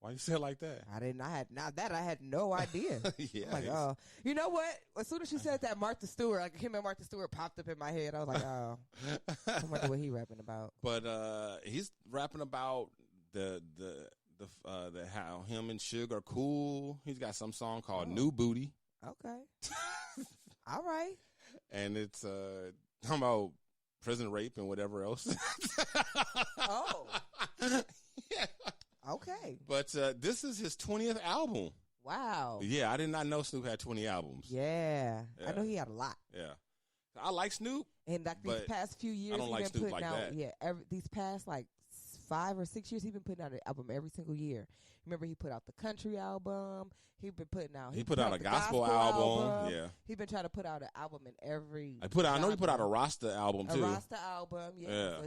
Why you say it like that? I had no idea. Yeah. I'm like, oh, you know what? As soon as she said that, Martha Stewart, like him and Martha Stewart popped up in my head. I was like, oh, I wonder what he rapping about. But he's rapping about the how him and Suge are cool. He's got some song called New Booty. Okay. All right. And it's talking about prison rape and whatever else. Oh. Yeah. Okay. But this is his 20th album. Wow. Yeah, I did not know Snoop had 20 albums. Yeah. I know he had a lot. Yeah. I like Snoop. And like these past few years, I don't like Snoop like that. Yeah, these past like 5 or 6 years, he's been putting out an album every single year. Remember, he put out the country album. He put out a gospel album. Yeah, he's been trying to put out an album in every. I know he put out a Rasta album too. A Rasta album, yeah. So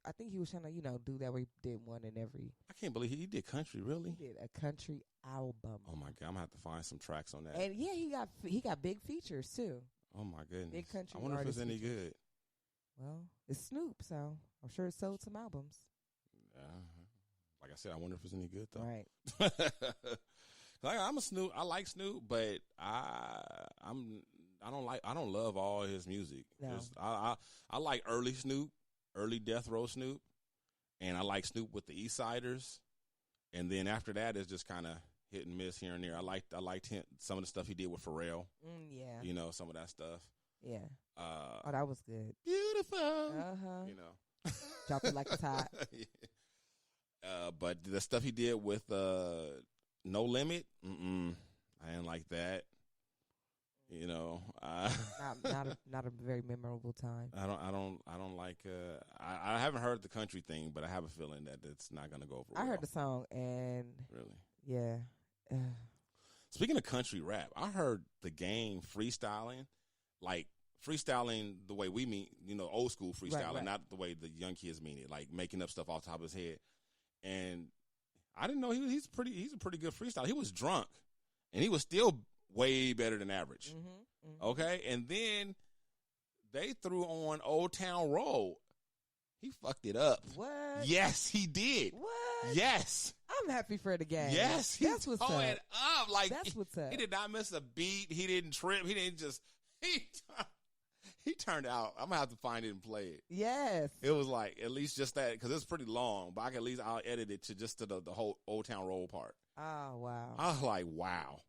I think he was trying to do that where he did one in every. I can't believe he did country. Really, he did a country album. Oh my God, I'm gonna have to find some tracks on that. And yeah, he got big features too. Oh my goodness, big country. I wonder if it's any good. Well, it's Snoop, so I'm sure it sold some albums. Like I said, I wonder if it's any good though. Right. I'm a Snoop. I like Snoop, but I don't love all his music. No. I like early Snoop, early Death Row Snoop, and I like Snoop with the East Siders, and then after that it's just kind of hit and miss here and there. I liked him, some of the stuff he did with Pharrell. Yeah. Some of that stuff. Yeah. That was good. Beautiful. Uh-huh. Drop it like it's hot. Yeah. But the stuff he did with No Limit, I didn't like that. Not a very memorable time. I don't like. I haven't heard the country thing, but I have a feeling that it's not going to go over. I heard the song and really, yeah. Speaking of country rap, I heard The Game freestyling, like freestyling the way we mean, old school freestyling, right. Not the way the young kids mean it, like making up stuff off the top of his head. And I didn't know he's a pretty good freestyler. He was drunk, and he was still way better than average. Mm-hmm. Okay, and then they threw on Old Town Road. He fucked it up. What? Yes, he did. What? Yes. I'm happy for the game. Yes, that's what's tore it up. Like that's what's up. He did not miss a beat. He didn't trip. He didn't just he turned out. I'm gonna have to find it and play it. Yes. It was like at least just that because it's pretty long, but I'll edit it to the whole Old Town Road part. Oh wow. I was like, wow.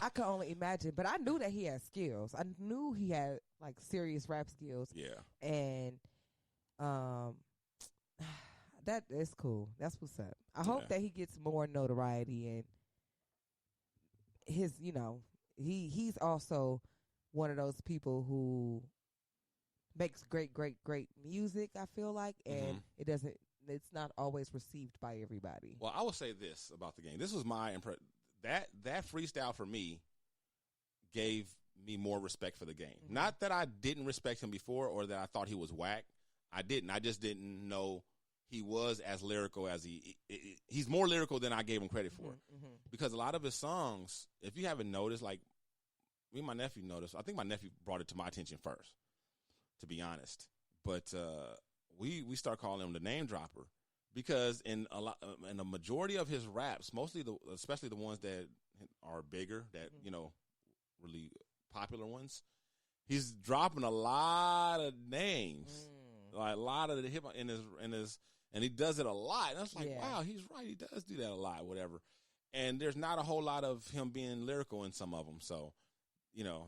I could only imagine, but I knew that he had skills. I knew he had like serious rap skills. Yeah. And that is cool. That's what's up. I hope that he gets more notoriety and his, he's also one of those people who makes great music, I feel like, and it's not always received by everybody. Well, I will say this about the game. This was my impression. That freestyle for me gave me more respect for the game. Mm-hmm. Not that I didn't respect him before or that I thought he was whack. I didn't. I just didn't know he was as lyrical as he's more lyrical than I gave him credit for. Mm-hmm. Because a lot of his songs, if you haven't noticed, like me and my nephew noticed, I think my nephew brought it to my attention first, to be honest. But we start calling him the name dropper. Because in a majority of his raps, especially the ones that are bigger, that really popular ones, he's dropping a lot of names, like a lot of the hip in his, and he does it a lot. And I was like, wow, he's right, he does do that a lot, whatever. And there's not a whole lot of him being lyrical in some of them, so.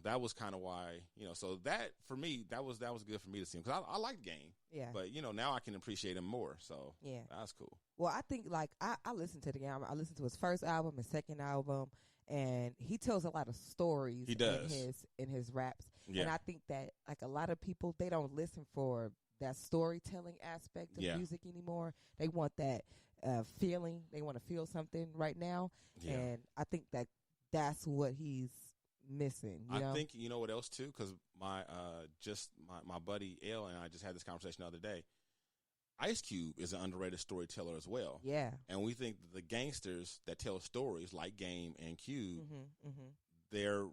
That was kind of why, so that for me, that was good for me to see him because I like Game. Yeah. But, now I can appreciate him more. So yeah, that's cool. Well, I think I listened to the Game. I listened to his first album, his second album, and he tells a lot of stories. He does. in his raps. Yeah. And I think that like a lot of people, they don't listen for that storytelling aspect of music anymore. They want that feeling. They want to feel something right now. Yeah. And I think that's what he's missing. I think what else too, because my buddy L and I just had this conversation the other day. Ice Cube is an underrated storyteller as well. Yeah, and we think that the gangsters that tell stories like Game and Cube, they're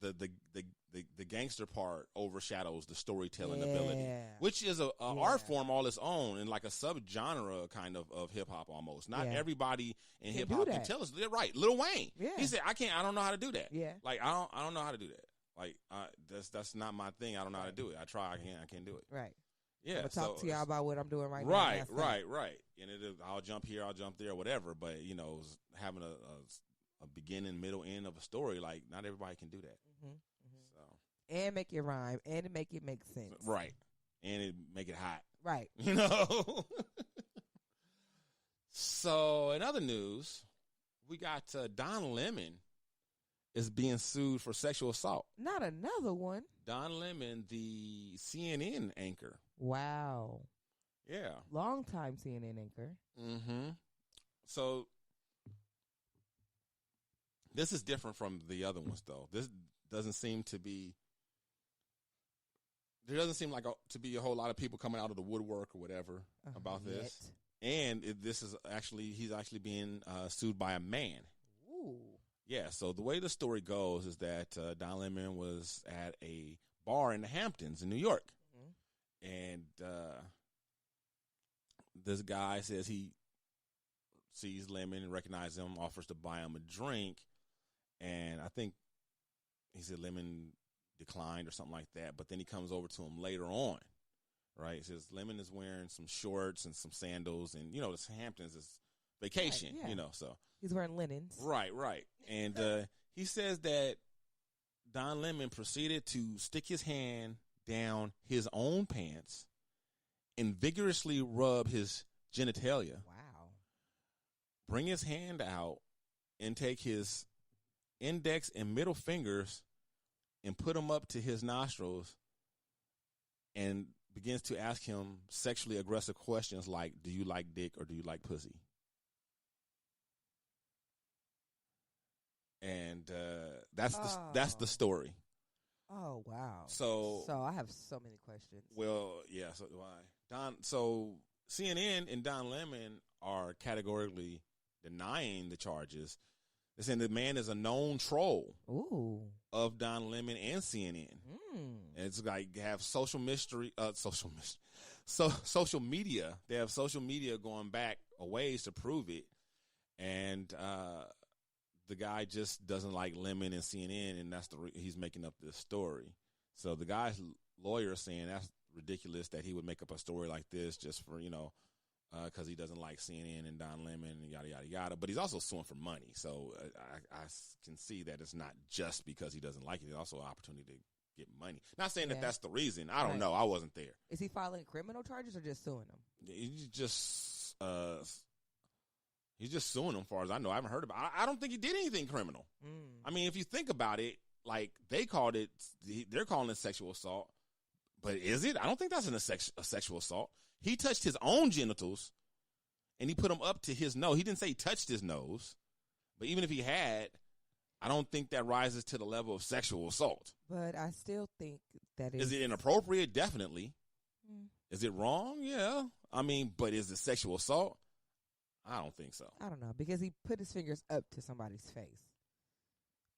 the gangster part overshadows the storytelling ability, which is a art form all its own and like a subgenre kind of hip hop almost. Not everybody in hip hop can tell us. They're right. Lil Wayne, he said, I don't know how to do that. Yeah, like I don't know how to do that. Like that's not my thing. I don't know how to do it. I try, I can't do it. Right. Yeah. I'm gonna talk to y'all about what I'm doing right now. Right. And I'll jump here, I'll jump there, whatever. But having a beginning, middle, end of a story, like not everybody can do that. So and make it rhyme and make it make sense. Right. And it make it hot. Right. So in other news, we got Don Lemon is being sued for sexual assault. Not another one. Don Lemon, the CNN anchor. Wow. Yeah. Long-time CNN anchor. Mm-hmm. So this is different from the other ones, though. This doesn't seem to be. There doesn't seem like to be a whole lot of people coming out of the woodwork or whatever about this. And he's actually being sued by a man. Ooh. Yeah, so the way the story goes is that Don Lemon was at a bar in the Hamptons in New York. And this guy says he sees Lemon and recognizes him, offers to buy him a drink. And I think he said Lemon declined or something like that. But then he comes over to him later on, right? He says Lemon is wearing some shorts and some sandals. And, the Hamptons is vacation, so. He's wearing linens. Right. And he says that Don Lemon proceeded to stick his hand down his own pants and vigorously rub his genitalia. Wow. Bring his hand out and take his index and middle fingers and put them up to his nostrils and begins to ask him sexually aggressive questions like, do you like dick or do you like pussy? And that's the story. Oh wow! So I have so many questions. Well, yeah. So why So CNN and Don Lemon are categorically denying the charges. They're saying the man is a known troll. Ooh. Of Don Lemon and CNN. And it's like have social media. They have social media going back a ways to prove it, and the guy just doesn't like Lemon and CNN, and that's he's making up this story. So the guy's lawyer is saying that's ridiculous that he would make up a story like this just for because he doesn't like CNN and Don Lemon and yada yada yada. But he's also suing for money, so I can see that it's not just because he doesn't like it. It's also an opportunity to get money. Not saying that that's the reason. I don't know. I wasn't there. Is he filing criminal charges or just suing them? He's just suing them, as far as I know. I haven't heard about it. I don't think he did anything criminal. I mean, if you think about it, like they're calling it sexual assault, but is it? I don't think that's a sexual assault. He touched his own genitals, and he put them up to his nose. He didn't say he touched his nose, but even if he had, I don't think that rises to the level of sexual assault. But I still think that is it inappropriate? Definitely. Is it wrong? Yeah. I mean, but is it sexual assault? I don't think so. I don't know, because he put his fingers up to somebody's face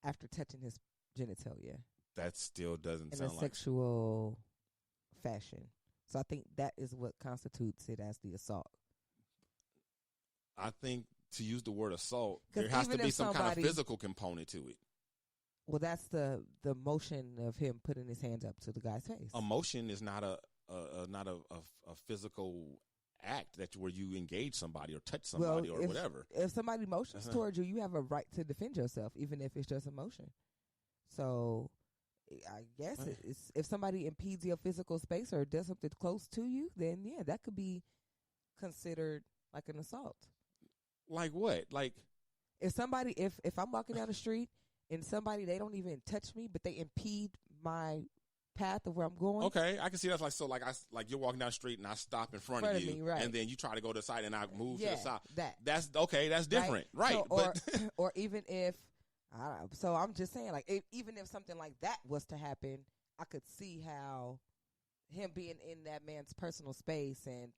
after touching his genitalia. That still doesn't sound like sexual fashion. So I think that is what constitutes it as the assault. I think to use the word assault, there has to be some kind of physical component to it. Well, that's the motion of him putting his hands up to the guy's face. A motion is not a physical act where you engage somebody or touch somebody or whatever. If somebody motions towards you, you have a right to defend yourself, even if it's just a motion. So I guess if somebody impedes your physical space or does something close to you, then yeah, that could be considered like an assault. Like what? Like if I'm walking down the street and they don't even touch me, but they impede my path of where I'm going. Okay, I can see that's like you're walking down the street and I stop in front of you, right. And then you try to go to the side and I move to the side. That's okay. That's different, right? So, or even if so I'm just saying, like even if something like that was to happen, I could see how him being in that man's personal space and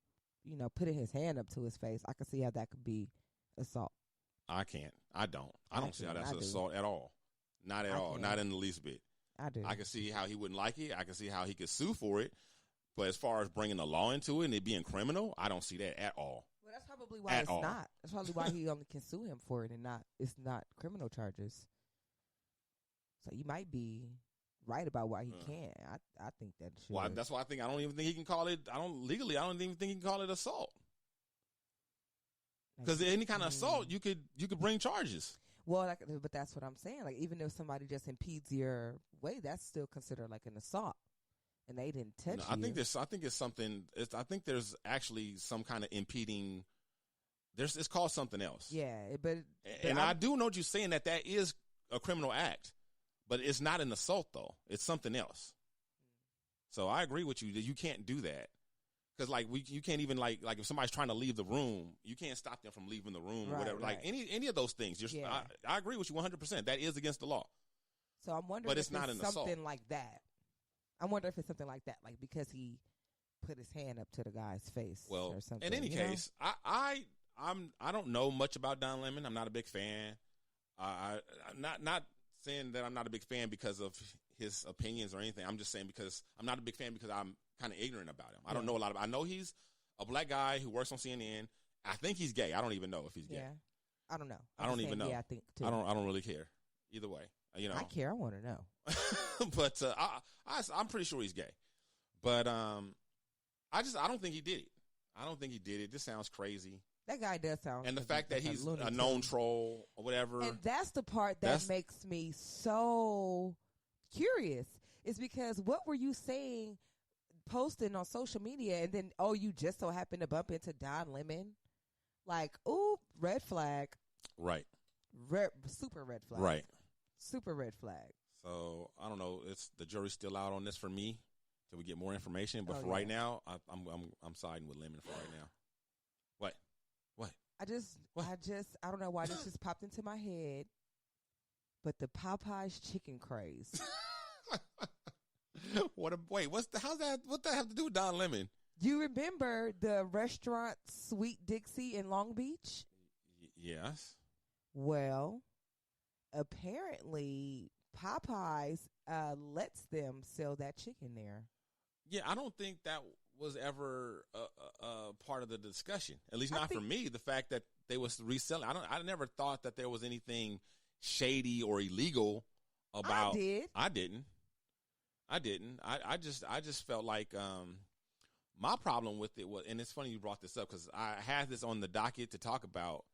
putting his hand up to his face, I could see how that could be assault. I can't. I don't see how that's assault at all. Not at all. Not in the least bit. I do. I can see how he wouldn't like it. I can see how he could sue for it. But as far as bringing the law into it and it being criminal, I don't see that at all. Well, that's probably why it's not. That's probably why he only can sue him for it and it's not criminal charges. So you might be right about why he can't. I think that should. Well, that's why I don't even think he can call it. I don't even think he can call it assault. Because any kind of assault, you could bring charges. Well, but that's what I'm saying. Like, even if somebody just impedes your way, that's still considered like an assault, and they didn't touch you. I think it's something. I think there's actually some kind of impeding. It's called something else. Yeah, but I do know what you're saying that is a criminal act, but it's not an assault though. It's something else. So I agree with you that you can't do that. Because you can't even like if somebody's trying to leave the room, you can't stop them from leaving the room or whatever. Right. Like any of those things. I agree with you 100%. That is against the law. So I'm wondering, but it's not an assault. Something like that. I wonder if it's something like that, like because he put his hand up to the guy's face. Well, or something. In any case, I don't know much about Don Lemon. I'm not a big fan. I'm not saying that I'm not a big fan because of his opinions or anything. I'm just saying because I'm not a big fan because I'm kind of ignorant about him. I don't know a lot about. I know he's a black guy who works on CNN. I think he's gay. I don't even know if he's gay. Yeah, I don't know. I don't even know. Yeah, I think too. I don't really care either way. I care. I want to know. But I'm pretty sure he's gay. But I don't think he did it. I don't think he did it. This sounds crazy. That guy does sound. And the fact that he's a known troll or whatever. And that's the part that makes me so curious. Is because what were you saying, posting on social media, and then you just so happened to bump into Don Lemon, like red flag, right? Super red flag, right? Super red flag. So I don't know. It's the jury's still out on this for me till we get more information. But for right now, I'm siding with Lemon for right now. What? I don't know why this just popped into my head, but the Popeyes chicken craze. What that have to do with Don Lemon? You remember the restaurant Sweet Dixie in Long Beach? Yes. Well, apparently Popeyes lets them sell that chicken there. Yeah, I don't think that was ever a part of the discussion. At least not for me. The fact that they was reselling. I never thought that there was anything shady or illegal about. I didn't. I just felt like my problem with it was, and it's funny you brought this up because I had this on the docket to talk about,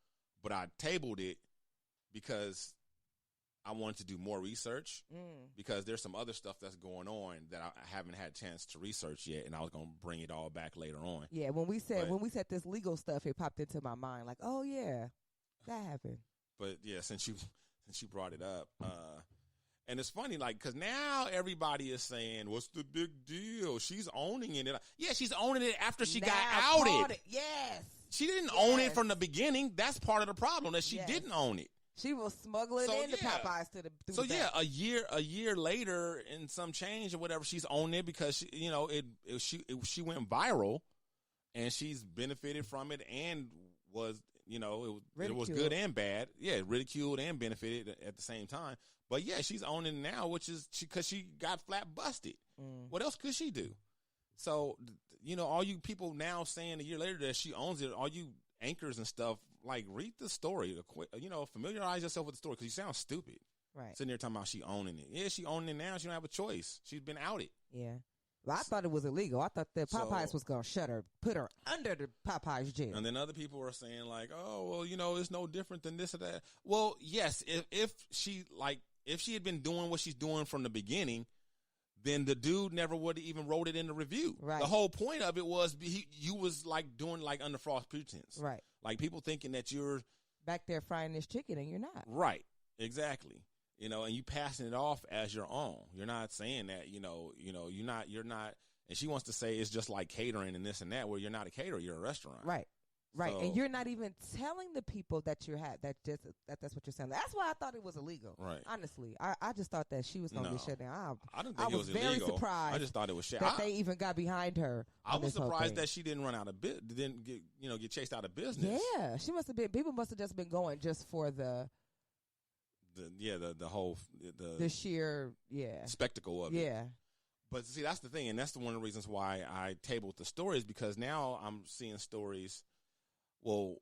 but I tabled it because I wanted to do more research because there's some other stuff that's going on that I haven't had a chance to research yet, and I was going to bring it all back later on. Yeah, when we said this legal stuff, it popped into my mind like, oh yeah, that happened. But yeah, since you brought it up, and it's funny, like, because now everybody is saying, what's the big deal? She's owning it. Yeah, she's owning it after she got outed. Yes. She didn't own it from the beginning. That's part of the problem, that she didn't own it. She was smuggling into Popeyes to the. So yeah, a year later and some change or whatever, she's owned it because she went viral, and she's benefited from it and was it was good and bad. Yeah, ridiculed and benefited at the same time. But yeah, she's owning it now, which is because she got flat busted. What else could she do? So all you people now saying a year later that she owns it, all you anchors and stuff. Like, read the story, familiarize yourself with the story because you sound stupid. Right. Sitting there talking about she owning it. Yeah, she owning it now. She don't have a choice. She's been outed. Yeah. Well, I thought it was illegal. I thought that Popeyes was going to shut her, put her under the Popeyes jail. And then other people were saying like, oh, well, it's no different than this or that. Well, yes, if she had been doing what she's doing from the beginning, then the dude never would have even wrote it in the review. Right. The whole point of it was you was like doing like under false pretense. Right. Like people thinking that you're back there frying this chicken and you're not. Right. Exactly. And you passing it off as your own. You're not saying that, you're not, and she wants to say it's just like catering and this and that, where you're not a caterer, you're a restaurant. Right. Right, so, and you're not even telling the people that you have that's what you're saying. That's why I thought it was illegal. Right. Honestly, I just thought that she was going to get shut down. I didn't think it was very illegal. Surprised. I just thought it was that they even got behind her. I was surprised that she didn't run out of didn't get chased out of business. Yeah, she must have been. People must have just been going just for the the whole the sheer spectacle of it. But see, that's the thing, and that's one of the reasons why I tabled the stories, because now I'm seeing stories. Well,